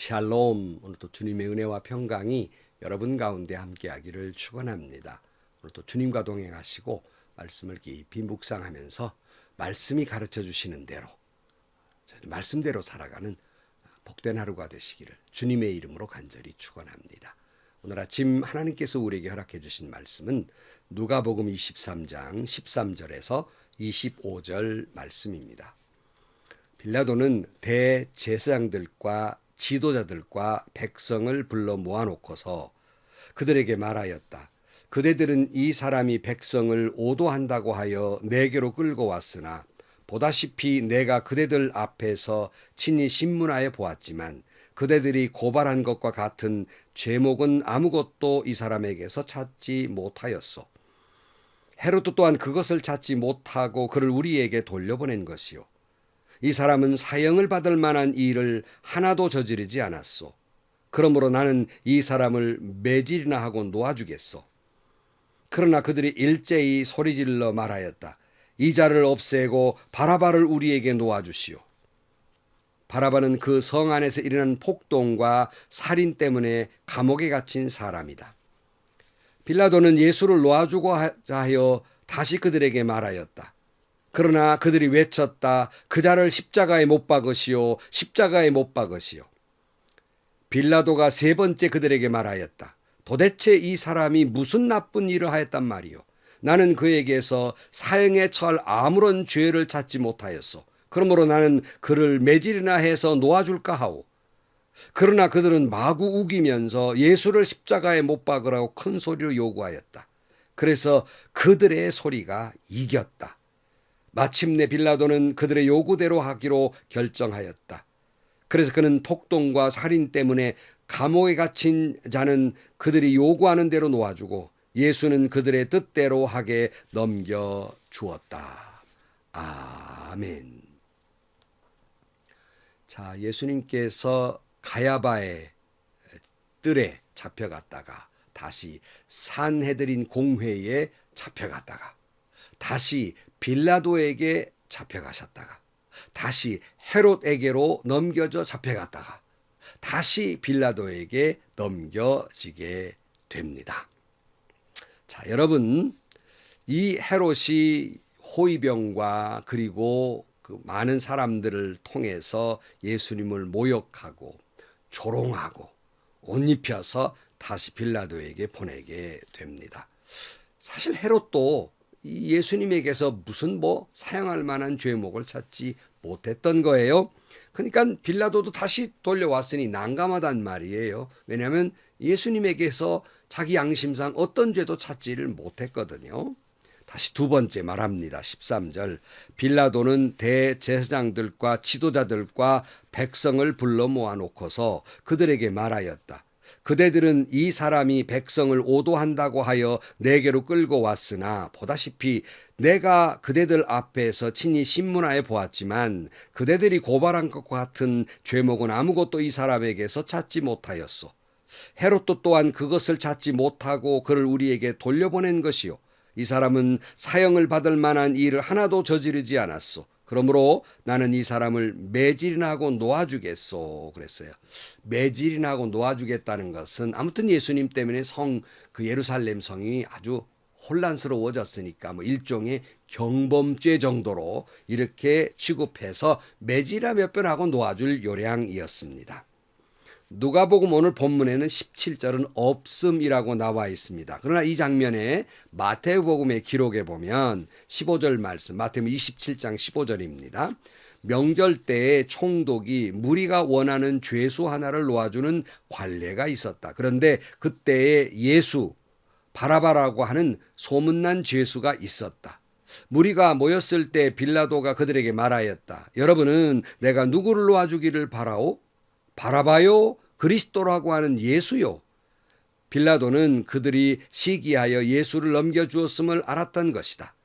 샬롬. 오늘도 주님의 은혜와 평강이 여러분 가운데 함께하기를 축원합니다. 오늘도 주님과 동행하시고 말씀을 깊이 묵상하면서 말씀이 가르쳐 주시는 대로 말씀대로 살아가는 복된 하루가 되시기를 주님의 이름으로 간절히 축원합니다. 오늘 아침 하나님께서 우리에게 허락해 주신 말씀은 누가복음 23장 13절에서 25절 말씀입니다. 빌라도는 대제사장들과 지도자들과 백성을 불러 모아놓고서 그들에게 말하였다. 그대들은 이 사람이 백성을 오도한다고 하여 내게로 끌고 왔으나 보다시피 내가 그대들 앞에서 친히 신문하여 보았지만 그대들이 고발한 것과 같은 죄목은 아무것도 이 사람에게서 찾지 못하였소. 헤롯도 또한 그것을 찾지 못하고 그를 우리에게 돌려보낸 것이요. 이 사람은 사형을 받을 만한 일을 하나도 저지르지 않았소. 그러므로 나는 이 사람을 매질이나 하고 놓아주겠소. 그러나 그들이 일제히 소리질러 말하였다. 이 자를 없애고 바라바를 우리에게 놓아주시오. 바라바는 그 성 안에서 일어난 폭동과 살인 때문에 감옥에 갇힌 사람이다. 빌라도는 예수를 놓아주고 하여 다시 그들에게 말하였다. 그러나 그들이 외쳤다. 그 자를 십자가에 못 박으시오. 십자가에 못 박으시오. 빌라도가 세 번째 그들에게 말하였다. 도대체 이 사람이 무슨 나쁜 일을 하였단 말이오. 나는 그에게서 사형에 처할 아무런 죄를 찾지 못하였소. 그러므로 나는 그를 매질이나 해서 놓아줄까 하오. 그러나 그들은 마구 우기면서 예수를 십자가에 못 박으라고 큰 소리로 요구하였다. 그래서 그들의 소리가 이겼다. 마침내 빌라도는 그들의 요구대로 하기로 결정하였다. 그래서 그는 폭동과 살인 때문에 감옥에 갇힌 자는 그들이 요구하는 대로 놓아주고 예수는 그들의 뜻대로 하게 넘겨주었다. 아멘. 자, 예수님께서 가야바의 뜰에 잡혀갔다가 다시 산헤드린 공회에 잡혀갔다가 다시 빌라도에게 잡혀가셨다가 다시 헤롯에게로 넘겨져 잡혀갔다가 다시 빌라도에게 넘겨지게 됩니다. 자, 여러분, 이 헤롯이 호위병과 그리고 그 많은 사람들을 통해서 예수님을 모욕하고 조롱하고 옷 입혀서 다시 빌라도에게 보내게 됩니다. 사실 헤롯도 예수님에게서 무슨 사형할 만한 죄목을 찾지 못했던 거예요. 그러니까 빌라도도 다시 돌려왔으니 난감하단 말이에요. 왜냐하면 예수님에게서 자기 양심상 어떤 죄도 찾지를 못했거든요. 다시 두 번째 말합니다. 13절. 빌라도는 대제사장들과 지도자들과 백성을 불러 모아놓고서 그들에게 말하였다. 그대들은 이 사람이 백성을 오도한다고 하여 내게로 끌고 왔으나 보다시피 내가 그대들 앞에서 친히 신문하여 보았지만 그대들이 고발한 것과 같은 죄목은 아무것도 이 사람에게서 찾지 못하였소. 헤롯도 또한 그것을 찾지 못하고 그를 우리에게 돌려보낸 것이요. 이 사람은 사형을 받을 만한 일을 하나도 저지르지 않았소. 그러므로 나는 이 사람을 매질이나 하고 놓아주겠소. 그랬어요. 매질이나 하고 놓아주겠다는 것은 아무튼 예수님 때문에 그 예루살렘 성이 아주 혼란스러워졌으니까 일종의 경범죄 정도로 이렇게 취급해서 매질이나 몇 번 하고 놓아줄 요량이었습니다. 누가복음 오늘 본문에는 17절은 없음이라고 나와 있습니다. 그러나 이 장면에 마태복음의 기록에 보면 15절 말씀, 마태복음 27장 15절입니다. 명절 때에 총독이 무리가 원하는 죄수 하나를 놓아주는 관례가 있었다. 그런데 그때에 예수, 바라바라고 하는 소문난 죄수가 있었다. 무리가 모였을 때 빌라도가 그들에게 말하였다. 여러분은 내가 누구를 놓아주기를 바라오? 바라바요? 그리스도라고 하는 예수요. 빌라도는 그들이 시기하여 예수를 넘겨주었음을 알았던 것이다.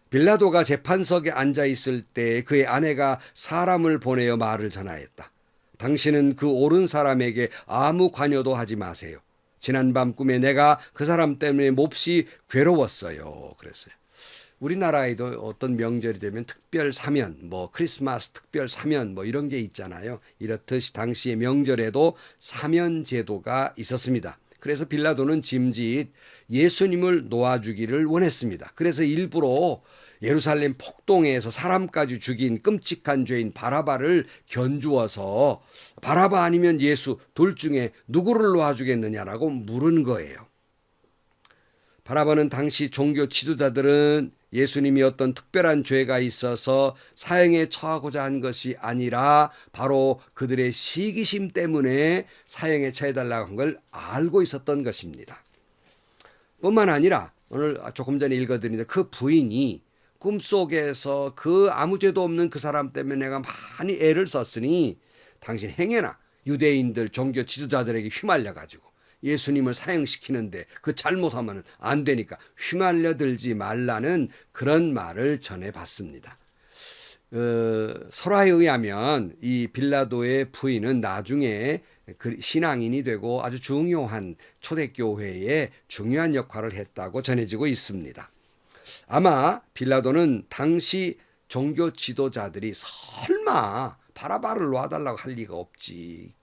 빌라도가 재판석에 앉아 있을 때 그의 아내가 사람을 보내어 말을 전하였다. 당신은 그 옳은 사람에게 아무 관여도 하지 마세요. 지난밤 꿈에 내가 그 사람 때문에 몹시 괴로웠어요. 그랬어요. 우리나라에도 어떤 명절이 되면 특별 사면, 뭐 크리스마스 특별 사면 뭐 이런 게 있잖아요. 이렇듯이 당시의 명절에도 사면 제도가 있었습니다. 그래서 빌라도는 짐짓 예수님을 놓아주기를 원했습니다. 그래서 일부러 예루살렘 폭동에서 사람까지 죽인 끔찍한 죄인 바라바를 견주어서 바라바 아니면 예수 둘 중에 누구를 놓아주겠느냐라고 물은 거예요. 바라바는 당시 종교 지도자들은 예수님이 어떤 특별한 죄가 있어서 사형에 처하고자 한 것이 아니라 바로 그들의 시기심 때문에 사형에 처해달라고 한 걸 알고 있었던 것입니다. 뿐만 아니라 오늘 조금 전에 읽어드린 그 부인이 꿈속에서 그 아무 죄도 없는 그 사람 때문에 내가 많이 애를 썼으니 당신 행여나 유대인들 종교 지도자들에게 휘말려가지고 예수님을 사형시키는데 그 잘못하면 안 되니까 휘말려들지 말라는 그런 말을 전해봤습니다. 설화에 의하면 이 빌라도의 부인은 나중에 신앙인이 되고 아주 중요한 초대교회에 중요한 역할을 했다고 전해지고 있습니다. 아마 빌라도는 당시 종교 지도자들이 설마 바라바를 놔달라고 할 리가 없지,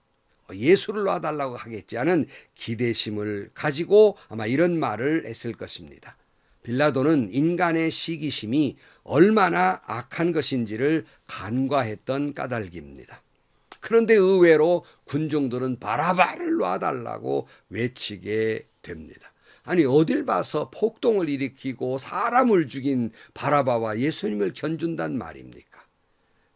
예수를 놔달라고 하겠지 하는 기대심을 가지고 아마 이런 말을 했을 것입니다. 빌라도는 인간의 시기심이 얼마나 악한 것인지를 간과했던 까닭입니다. 그런데 의외로 군중들은 바라바를 놔달라고 외치게 됩니다. 아니 어딜 봐서 폭동을 일으키고 사람을 죽인 바라바와 예수님을 견준단 말입니까?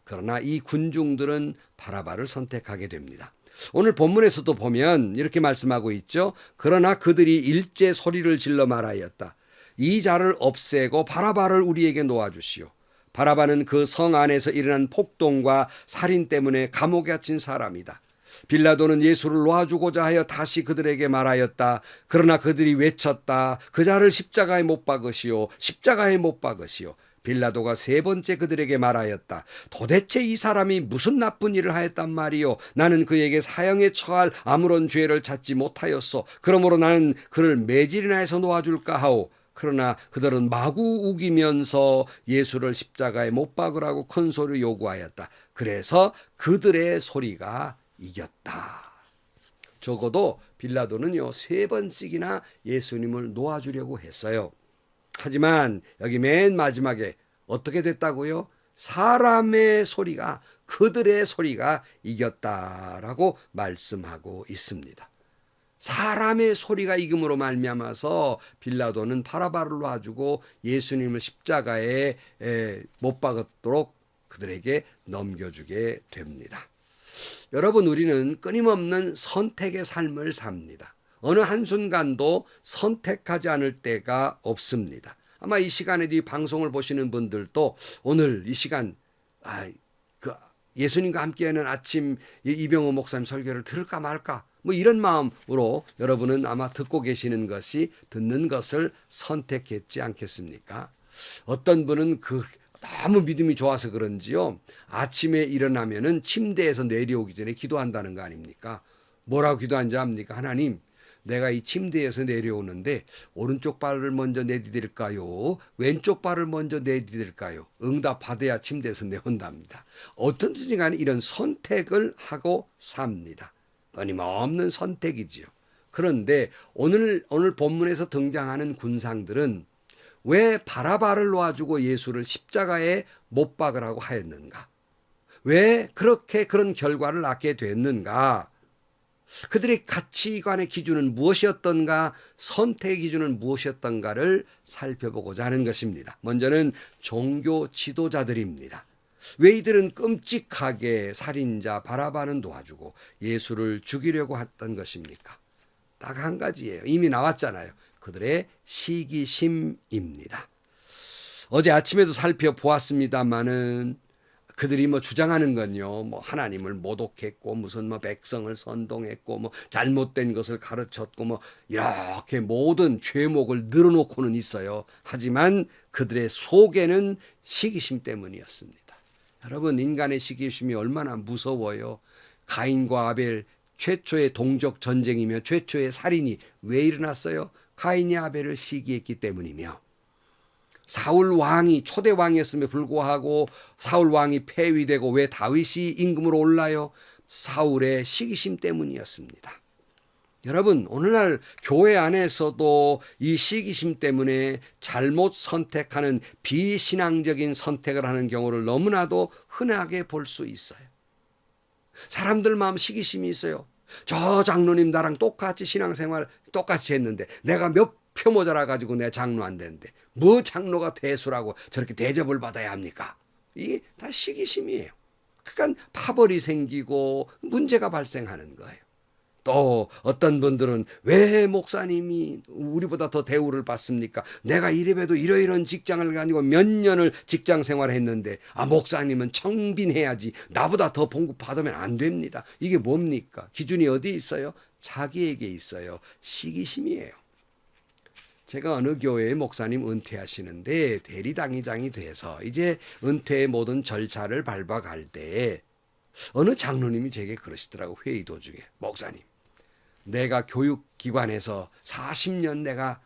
그러나 이 군중들은 바라바를 선택하게 됩니다. 오늘 본문에서도 보면 이렇게 말씀하고 있죠. 그러나 그들이 일제 소리를 질러 말하였다. 이 자를 없애고 바라바를 우리에게 놓아주시오. 바라바는 그 성 안에서 일어난 폭동과 살인 때문에 감옥에 갇힌 사람이다. 빌라도는 예수를 놓아주고자 하여 다시 그들에게 말하였다. 그러나 그들이 외쳤다. 그 자를 십자가에 못 박으시오. 십자가에 못 박으시오. 빌라도가 세 번째 그들에게 말하였다. 도대체 이 사람이 무슨 나쁜 일을 하였단 말이오. 나는 그에게 사형에 처할 아무런 죄를 찾지 못하였소. 그러므로 나는 그를 매질이나 해서 놓아줄까 하오. 그러나 그들은 마구 우기면서 예수를 십자가에 못 박으라고 큰 소리로 요구하였다. 그래서 그들의 소리가 이겼다. 적어도 빌라도는요 3번씩이나 예수님을 놓아주려고 했어요. 하지만 여기 맨 마지막에 어떻게 됐다고요? 사람의 소리가, 그들의 소리가 이겼다라고 말씀하고 있습니다. 사람의 소리가 이김으로 말미암아서 빌라도는 바라바를 놔주고 예수님을 십자가에 못 박았도록 그들에게 넘겨주게 됩니다. 여러분, 우리는 끊임없는 선택의 삶을 삽니다. 어느 한순간도 선택하지 않을 때가 없습니다. 아마 이 시간에도 이 방송을 보시는 분들도 오늘 이 시간 예수님과 함께하는 아침 이병호 목사님 설교를 들을까 말까 뭐 이런 마음으로 여러분은 아마 듣고 계시는 것이 듣는 것을 선택했지 않겠습니까? 어떤 분은 너무 믿음이 좋아서 그런지요, 아침에 일어나면은 침대에서 내려오기 전에 기도한다는 거 아닙니까? 뭐라고 기도한지 압니까? 하나님, 내가 이 침대에서 내려오는데 오른쪽 발을 먼저 내디딜까요? 왼쪽 발을 먼저 내디딜까요? 응답 받아야 침대에서 내온답니다. 어떤지 간에 이런 선택을 하고 삽니다. 끊임없는 선택이지요. 그런데 오늘 본문에서 등장하는 군상들은 왜 바라바를 놓아주고 예수를 십자가에 못 박으라고 하였는가? 왜 그런 결과를 낳게 됐는가? 그들의 가치관의 기준은 무엇이었던가, 선택의 기준은 무엇이었던가를 살펴보고자 하는 것입니다. 먼저는 종교 지도자들입니다. 왜 이들은 끔찍하게 살인자 바라바는 놓아주고 예수를 죽이려고 했던 것입니까? 딱 한 가지예요. 이미 나왔잖아요. 그들의 시기심입니다. 어제 아침에도 살펴보았습니다마는 그들이 주장하는 건요, 하나님을 모독했고, 무슨 백성을 선동했고, 잘못된 것을 가르쳤고, 이렇게 모든 죄목을 늘어놓고는 있어요. 하지만 그들의 속에는 시기심 때문이었습니다. 여러분, 인간의 시기심이 얼마나 무서워요. 가인과 아벨, 최초의 동족 전쟁이며 최초의 살인이 왜 일어났어요? 가인이 아벨을 시기했기 때문이며, 사울 왕이 초대 왕이었음에 불구하고 사울 왕이 폐위되고 왜 다윗이 임금으로 올라요? 사울의 시기심 때문이었습니다. 여러분, 오늘날 교회 안에서도 이 시기심 때문에 잘못 선택하는 비신앙적인 선택을 하는 경우를 너무나도 흔하게 볼 수 있어요. 사람들 마음 시기심이 있어요. 저 장로님 나랑 똑같이 신앙생활 똑같이 했는데 내가 몇 표 모자라 가지고 내 장로 안 되는데 뭐 장로가 대수라고 저렇게 대접을 받아야 합니까? 이게 다 시기심이에요. 그러니까 파벌이 생기고 문제가 발생하는 거예요. 또 어떤 분들은 왜 목사님이 우리보다 더 대우를 받습니까? 내가 이래봬도 이러이런 직장을 가지고 몇 년을 직장 생활했는데 목사님은 청빈해야지 나보다 더 봉급 받으면 안 됩니다. 이게 뭡니까? 기준이 어디 있어요? 자기에게 있어요. 시기심이에요. 제가 어느 교회의 목사님 은퇴하시는데 대리당의장이 돼서 이제 은퇴의 모든 절차를 밟아갈 때 어느 장로님이 제게 그러시더라고. 회의 도중에. 목사님, 내가 교육기관에서 40년 내가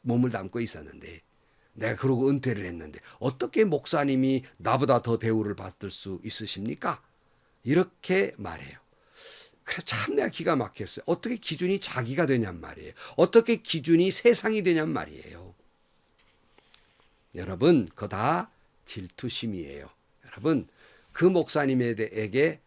몸을 담고 있었는데 내가 그러고 은퇴를 했는데 어떻게 목사님이 나보다 더 대우를 받을 수 있으십니까? 이렇게 말해요. 그래서 참 내가 기가 막혔어요. 어떻게 기준이 자기가 되냔 말이에요. 어떻게 기준이 세상이 되냔 말이에요. 여러분, 그거 다 질투심이에요. 여러분, 그 목사님에게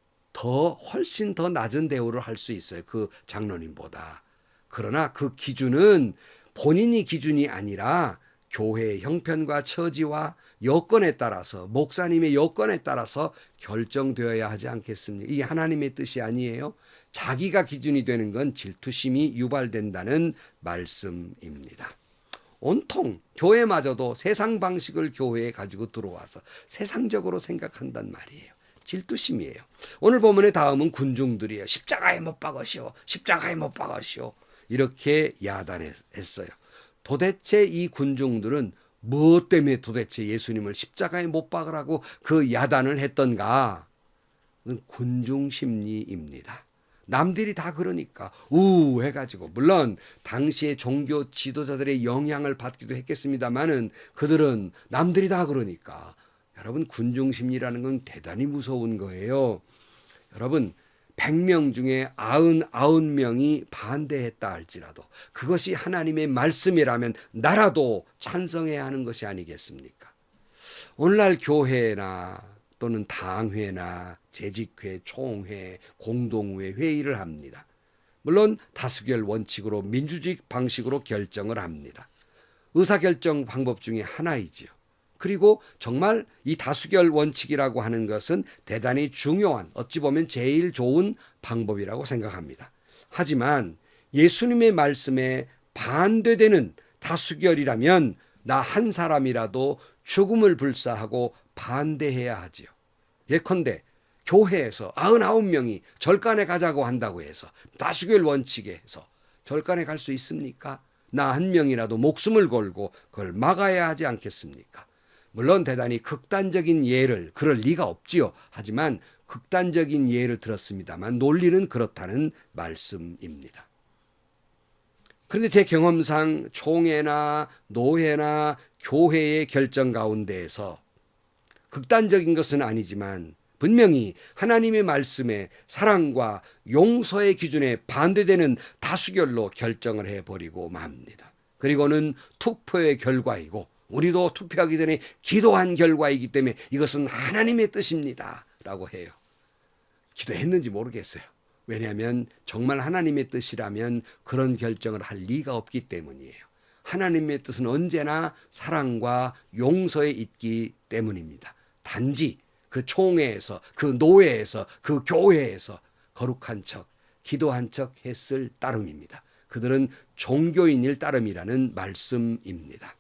훨씬 더 낮은 대우를 할 수 있어요. 그 장로님보다. 그러나 그 기준은 본인이 기준이 아니라 교회의 형편과 처지와 여건에 따라서, 목사님의 여건에 따라서 결정되어야 하지 않겠습니까? 이게 하나님의 뜻이 아니에요. 자기가 기준이 되는 건 질투심이 유발된다는 말씀입니다. 온통 교회마저도 세상 방식을 교회에 가지고 들어와서 세상적으로 생각한단 말이에요. 질투심이에요. 오늘 본문의 다음은 군중들이에요. 십자가에 못 박으시오. 십자가에 못 박으시오. 이렇게 야단했어요. 도대체 이 군중들은 무엇 때문에 도대체 예수님을 십자가에 못 박으라고 그 야단을 했던가? 군중 심리입니다. 남들이 다 그러니까 우해가지고, 물론 당시의 종교 지도자들의 영향을 받기도 했겠습니다만은 그들은 남들이 다 그러니까. 여러분, 군중 심리라는 건 대단히 무서운 거예요. 여러분, 100명 중에 99명이 반대했다 할지라도 그것이 하나님의 말씀이라면 나라도 찬성해야 하는 것이 아니겠습니까? 오늘날 교회나 또는 당회나 재직회, 총회, 공동회 회의를 합니다. 물론 다수결 원칙으로 민주주의 방식으로 결정을 합니다. 의사결정 방법 중에 하나이지요. 그리고 정말 이 다수결 원칙이라고 하는 것은 대단히 중요한, 어찌 보면 제일 좋은 방법이라고 생각합니다. 하지만 예수님의 말씀에 반대되는 다수결이라면 나 한 사람이라도 죽음을 불사하고 반대해야 하지요. 예컨대 교회에서 99명이 절간에 가자고 한다고 해서 다수결 원칙에서 절간에 갈 수 있습니까? 나 한 명이라도 목숨을 걸고 그걸 막아야 하지 않겠습니까? 물론 대단히 극단적인 예를, 그럴 리가 없지요. 하지만 극단적인 예를 들었습니다만 논리는 그렇다는 말씀입니다. 그런데 제 경험상 총회나 노회나 교회의 결정 가운데에서 극단적인 것은 아니지만 분명히 하나님의 말씀에 사랑과 용서의 기준에 반대되는 다수결로 결정을 해버리고 맙니다. 그리고는 투표의 결과이고 우리도 투표하기 전에 기도한 결과이기 때문에 이것은 하나님의 뜻입니다 라고 해요. 기도했는지 모르겠어요. 왜냐하면 정말 하나님의 뜻이라면 그런 결정을 할 리가 없기 때문이에요. 하나님의 뜻은 언제나 사랑과 용서에 있기 때문입니다. 단지 그 총회에서, 그 노회에서, 그 교회에서 거룩한 척, 기도한 척 했을 따름입니다. 그들은 종교인일 따름이라는 말씀입니다.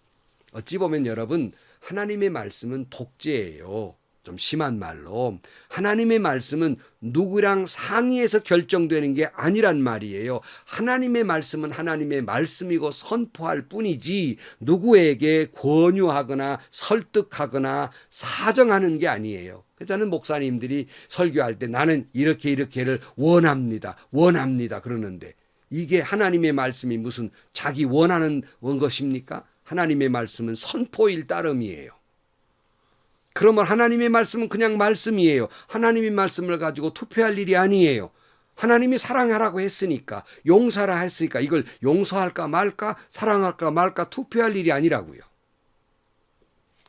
어찌 보면 여러분, 하나님의 말씀은 독재예요. 좀 심한 말로 하나님의 말씀은 누구랑 상의해서 결정되는 게 아니란 말이에요. 하나님의 말씀은 하나님의 말씀이고 선포할 뿐이지 누구에게 권유하거나 설득하거나 사정하는 게 아니에요. 저는 목사님들이 설교할 때 나는 이렇게를 원합니다 그러는데 이게 하나님의 말씀이 무슨 자기 원하는 것입니까? 하나님의 말씀은 선포일 따름이에요. 그러면 하나님의 말씀은 그냥 말씀이에요. 하나님의 말씀을 가지고 투표할 일이 아니에요. 하나님이 사랑하라고 했으니까, 용서하라 했으니까 이걸 용서할까 말까, 사랑할까 말까 투표할 일이 아니라고요.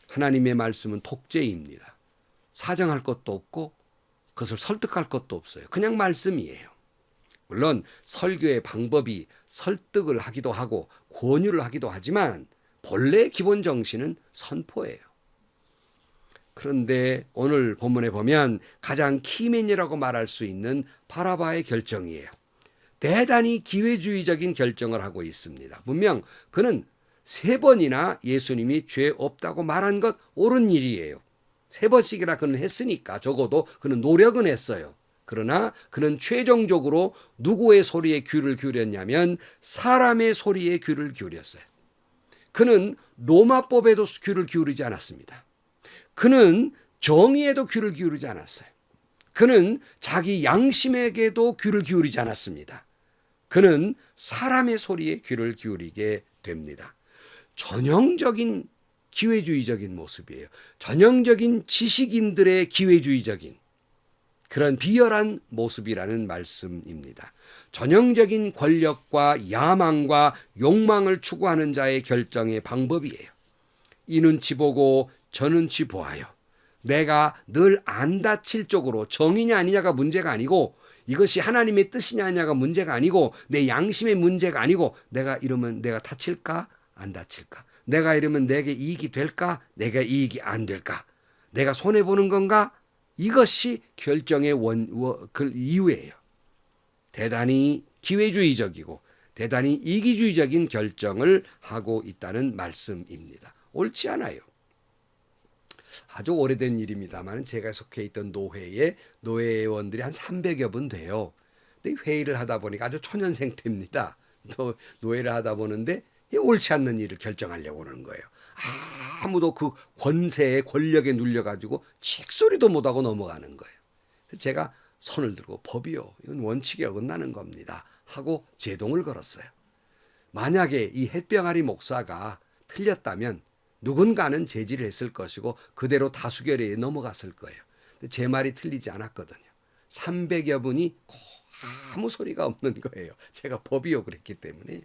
하나님의 말씀은 독재입니다. 사정할 것도 없고 그것을 설득할 것도 없어요. 그냥 말씀이에요. 물론 설교의 방법이 설득을 하기도 하고 권유를 하기도 하지만 본래의 기본 정신은 선포예요. 그런데 오늘 본문에 보면 가장 키맨이라고 말할 수 있는 바라바의 결정이에요. 대단히 기회주의적인 결정을 하고 있습니다. 분명 그는 3번이나 예수님이 죄 없다고 말한 것 옳은 일이에요. 3번씩이나 그는 했으니까 적어도 그는 노력은 했어요. 그러나 그는 최종적으로 누구의 소리에 귀를 기울였냐면 사람의 소리에 귀를 기울였어요. 그는 로마법에도 귀를 기울이지 않았습니다. 그는 정의에도 귀를 기울이지 않았어요. 그는 자기 양심에게도 귀를 기울이지 않았습니다. 그는 사람의 소리에 귀를 기울이게 됩니다. 전형적인 기회주의적인 모습이에요. 전형적인 지식인들의 기회주의적인 그런 비열한 모습이라는 말씀입니다. 전형적인 권력과 야망과 욕망을 추구하는 자의 결정의 방법이에요. 이 눈치 보고 저 눈치 보아요. 내가 늘 안 다칠 쪽으로 정의냐 아니냐가 문제가 아니고 이것이 하나님의 뜻이냐 아니냐가 문제가 아니고 내 양심의 문제가 아니고 내가 이러면 내가 다칠까 안 다칠까, 내가 이러면 내게 이익이 될까 내가 이익이 안 될까, 내가 손해보는 건가, 이것이 결정의 그 이유예요. 대단히 기회주의적이고 대단히 이기주의적인 결정을 하고 있다는 말씀입니다. 옳지 않아요. 아주 오래된 일입니다만 제가 속해 있던 노회에 노회원들이 한 300여 분 돼요. 근데 회의를 하다 보니까 아주 초년생 때입니다. 또 노회를 하다 보는데 옳지 않는 일을 결정하려고 하는 거예요. 아무도 그 권세에 권력에 눌려가지고 칙소리도 못하고 넘어가는 거예요. 그래서 제가 손을 들고 법이요, 이건 원칙에 어긋나는 겁니다 하고 제동을 걸었어요. 만약에 이 햇병아리 목사가 틀렸다면 누군가는 제지를 했을 것이고 그대로 다수결에 넘어갔을 거예요. 제 말이 틀리지 않았거든요. 300여 분이 아무 소리가 없는 거예요. 제가 법이요 그랬기 때문에.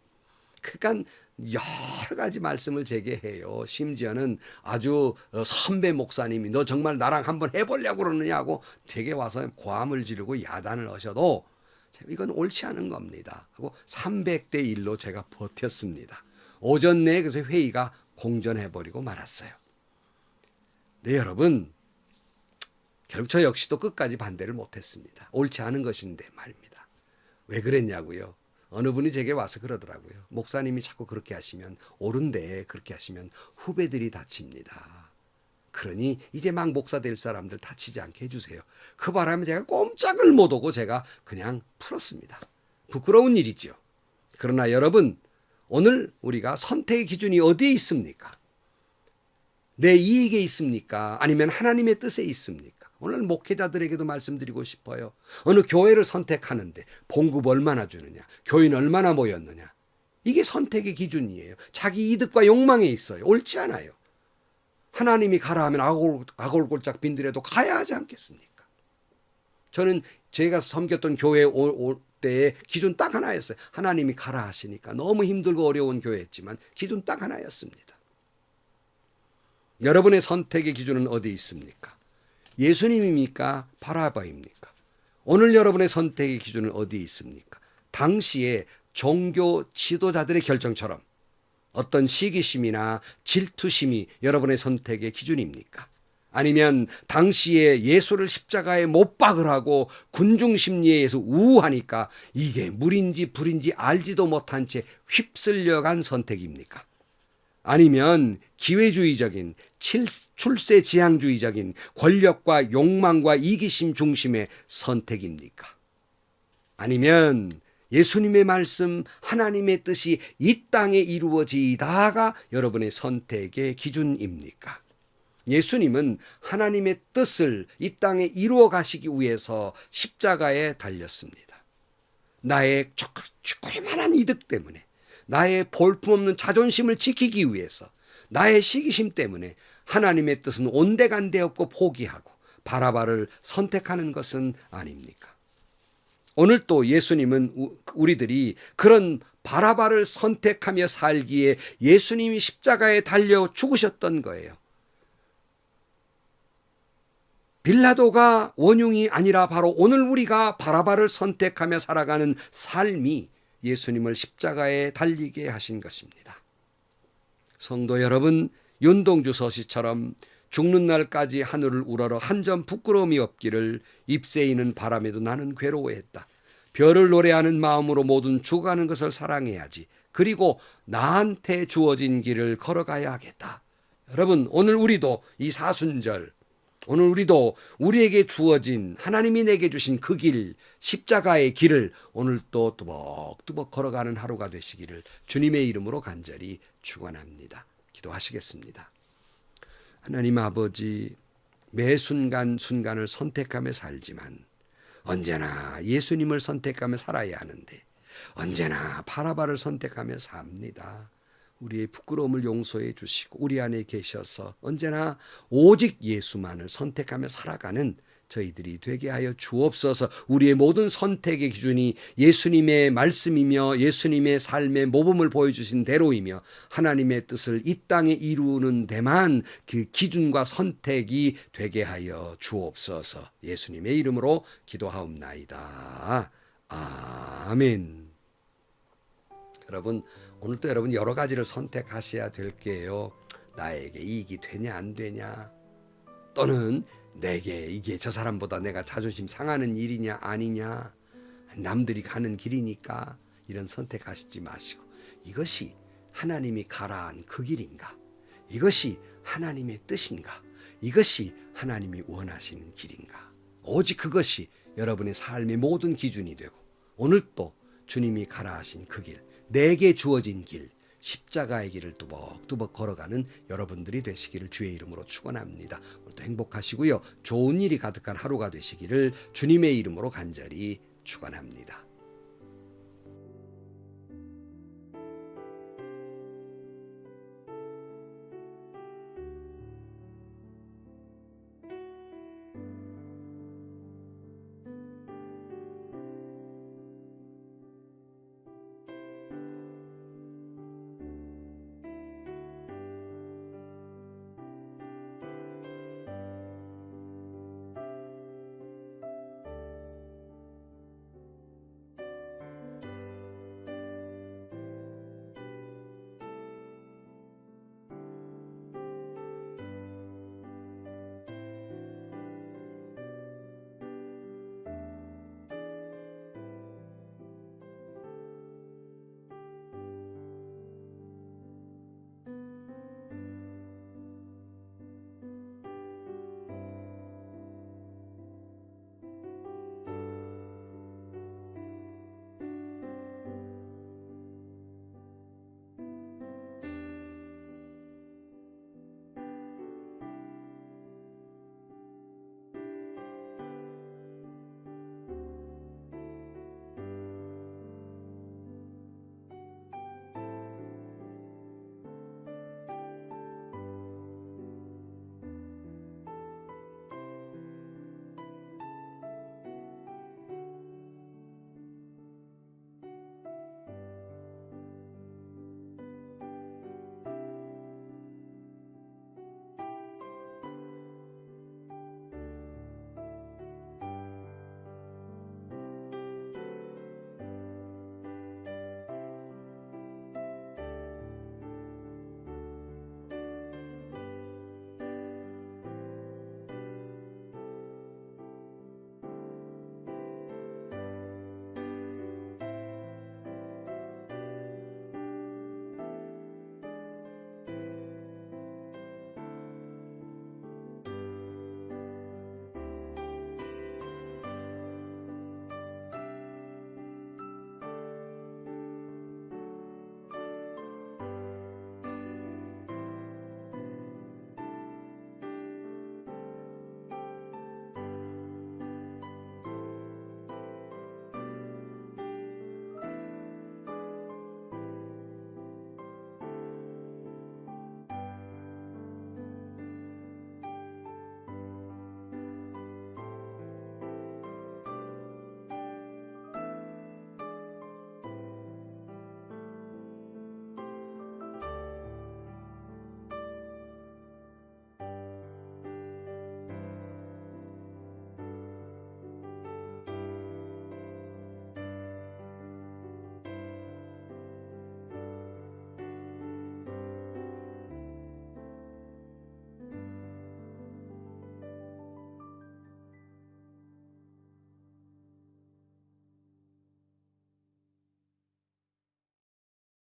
그러니까 여러 가지 말씀을 제게 해요. 심지어는 아주 선배 목사님이 너 정말 나랑 한번 해보려고 그러느냐고 제게 와서 고함을 지르고 야단을 하셔도 이건 옳지 않은 겁니다 하고 300대 1로 제가 버텼습니다. 오전 내에 그래서 회의가 공전해버리고 말았어요. 네, 여러분, 결국 저 역시도 끝까지 반대를 못했습니다. 옳지 않은 것인데 말입니다. 왜 그랬냐고요? 어느 분이 제게 와서 그러더라고요. 목사님이 자꾸 그렇게 하시면 옳은데 그렇게 하시면 후배들이 다칩니다. 그러니 이제 막 목사 될 사람들 다치지 않게 해주세요. 그 바람에 제가 꼼짝을 못하고 제가 그냥 풀었습니다. 부끄러운 일이죠. 그러나 여러분, 오늘 우리가 선택의 기준이 어디에 있습니까? 내 이익에 있습니까? 아니면 하나님의 뜻에 있습니까? 오늘 목회자들에게도 말씀드리고 싶어요. 어느 교회를 선택하는데 봉급 얼마나 주느냐, 교인 얼마나 모였느냐, 이게 선택의 기준이에요. 자기 이득과 욕망에 있어요. 옳지 않아요. 하나님이 가라 하면 아골골짝 빈들에도 가야 하지 않겠습니까? 저는 제가 섬겼던 교회 올 때의 기준 딱 하나였어요. 하나님이 가라 하시니까. 너무 힘들고 어려운 교회였지만 기준 딱 하나였습니다. 여러분의 선택의 기준은 어디 있습니까? 예수님입니까? 바라바입니까? 오늘 여러분의 선택의 기준은 어디 있습니까? 당시에 종교 지도자들의 결정처럼 어떤 시기심이나 질투심이 여러분의 선택의 기준입니까? 아니면 당시에 예수를 십자가에 못 박으라고 군중심리에 의해서 우우하니까 이게 물인지 불인지 알지도 못한 채 휩쓸려간 선택입니까? 아니면 기회주의적인 출세지향주의적인 권력과 욕망과 이기심 중심의 선택입니까? 아니면 예수님의 말씀, 하나님의 뜻이 이 땅에 이루어지다가 여러분의 선택의 기준입니까? 예수님은 하나님의 뜻을 이 땅에 이루어 가시기 위해서 십자가에 달렸습니다. 나의 조그만한 이득 때문에, 나의 볼품없는 자존심을 지키기 위해서, 나의 시기심 때문에 하나님의 뜻은 온데간데 없고 포기하고 바라바를 선택하는 것은 아닙니까? 오늘 또 예수님은 우리들이 그런 바라바를 선택하며 살기에 예수님이 십자가에 달려 죽으셨던 거예요. 빌라도가 원흉이 아니라 바로 오늘 우리가 바라바를 선택하며 살아가는 삶이 예수님을 십자가에 달리게 하신 것입니다. 성도 여러분, 윤동주 서시처럼 죽는 날까지 하늘을 우러러 한 점 부끄러움이 없기를 잎새이는 바람에도 나는 괴로워했다. 별을 노래하는 마음으로 모든 죽어가는 것을 사랑해야지. 그리고 나한테 주어진 길을 걸어가야 하겠다. 여러분, 오늘 우리도 이 사순절, 오늘 우리도 우리에게 주어진 하나님이 내게 주신 그 길, 십자가의 길을 오늘 또 뚜벅뚜벅 걸어가는 하루가 되시기를 주님의 이름으로 간절히 축원합니다. 기도하시겠습니다. 하나님 아버지, 매 순간순간을 선택하며 살지만 언제나 예수님을 선택하며 살아야 하는데 언제나 바라바를 선택하며 삽니다. 우리의 부끄러움을 용서해 주시고 우리 안에 계셔서 언제나 오직 예수만을 선택하며 살아가는 저희들이 되게 하여 주옵소서. 우리의 모든 선택의 기준이 예수님의 말씀이며 예수님의 삶의 모범을 보여주신 대로이며 하나님의 뜻을 이 땅에 이루는 데만 그 기준과 선택이 되게 하여 주옵소서. 예수님의 이름으로 기도하옵나이다. 아멘. 여러분, 오늘도 여러분 여러 가지를 선택하셔야 될 게요. 나에게 이익이 되냐 안 되냐, 또는 내게 이게 저 사람보다 내가 자존심 상하는 일이냐 아니냐, 남들이 가는 길이니까 이런 선택하시지 마시고 이것이 하나님이 가라한 그 길인가, 이것이 하나님의 뜻인가, 이것이 하나님이 원하시는 길인가, 오직 그것이 여러분의 삶의 모든 기준이 되고 오늘 또 주님이 가라 하신 그 길, 내게 주어진 길, 십자가의 길을 뚜벅뚜벅 걸어가는 여러분들이 되시기를 주의 이름으로 축원합니다. 오늘도 행복하시고요, 좋은 일이 가득한 하루가 되시기를 주님의 이름으로 간절히 축원합니다.